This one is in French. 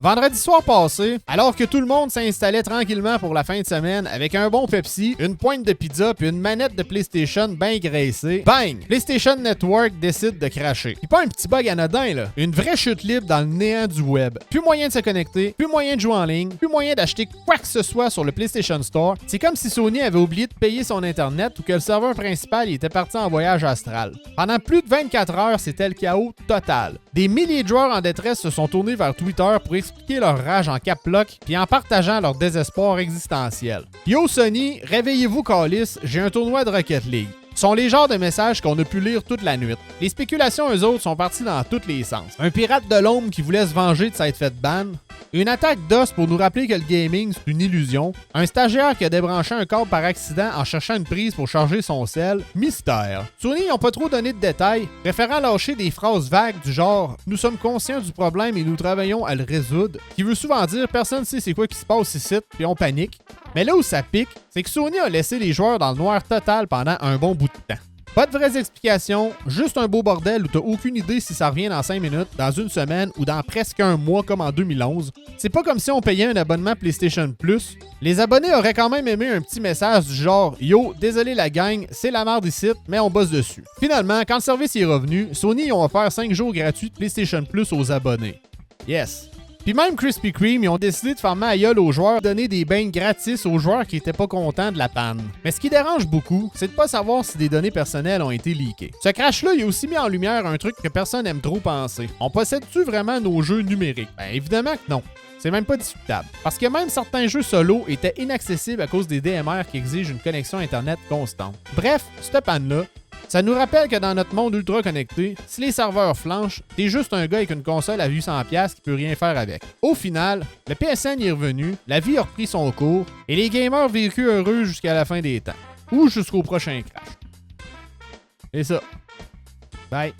Vendredi soir passé, alors que tout le monde s'installait tranquillement pour la fin de semaine avec un bon Pepsi, une pointe de pizza puis une manette de PlayStation bien graissée, bang! PlayStation Network décide de cracher. Puis pas un petit bug anodin là, une vraie chute libre dans le néant du web. Plus moyen de se connecter, plus moyen de jouer en ligne, plus moyen d'acheter quoi que ce soit sur le PlayStation Store. C'est comme si Sony avait oublié de payer son internet ou que le serveur principal il était parti en voyage astral. Pendant plus de 24 heures, c'était le chaos total. Des milliers de joueurs en détresse se sont tournés vers Twitter pour expliquer leur rage en cap lock puis en partageant leur désespoir existentiel. Yo Sony, réveillez-vous câlisse, j'ai un tournoi de Rocket League. Ce sont les genres de messages qu'on a pu lire toute la nuit. Les spéculations, eux autres, sont parties dans tous les sens. Un pirate de l'ombre qui voulait se venger de s'être fait ban. Une attaque d'os pour nous rappeler que le gaming, c'est une illusion. Un stagiaire qui a débranché un câble par accident en cherchant une prise pour charger son sel. Mystère. Sony n'ont pas trop donné de détails, préférant lâcher des phrases vagues du genre « Nous sommes conscients du problème et nous travaillons à le résoudre », qui veut souvent dire « Personne ne sait c'est quoi qui se passe ici, puis on panique ». Mais là où ça pique, c'est que Sony a laissé les joueurs dans le noir total pendant un bon bout de temps. Pas de vraies explications, juste un beau bordel où t'as aucune idée si ça revient dans 5 minutes, dans une semaine ou dans presque un mois comme en 2011. C'est pas comme si on payait un abonnement PlayStation Plus. Les abonnés auraient quand même aimé un petit message du genre « Yo, désolé la gang, c'est la merde ici, mais on bosse dessus ». Finalement, quand le service est revenu, Sony ont offert 5 jours gratuits de PlayStation Plus aux abonnés. Yes. Puis même Krispy Kreme, ils ont décidé de fermer la gueule aux joueurs, donner des bains gratis aux joueurs qui étaient pas contents de la panne. Mais ce qui dérange beaucoup, c'est de pas savoir si des données personnelles ont été leakées. Ce crash-là, il a aussi mis en lumière un truc que personne n'aime trop penser. On possède-tu vraiment nos jeux numériques? Ben évidemment que non. C'est même pas discutable. Parce que même certains jeux solo étaient inaccessibles à cause des DMR qui exigent une connexion Internet constante. Bref, cette panne-là, ça nous rappelle que dans notre monde ultra connecté, si les serveurs flanchent, t'es juste un gars avec une console à 800$ qui peut rien faire avec. Au final, le PSN est revenu, la vie a repris son cours, et les gamers vécurent heureux jusqu'à la fin des temps. Ou jusqu'au prochain crash. Et ça. Bye.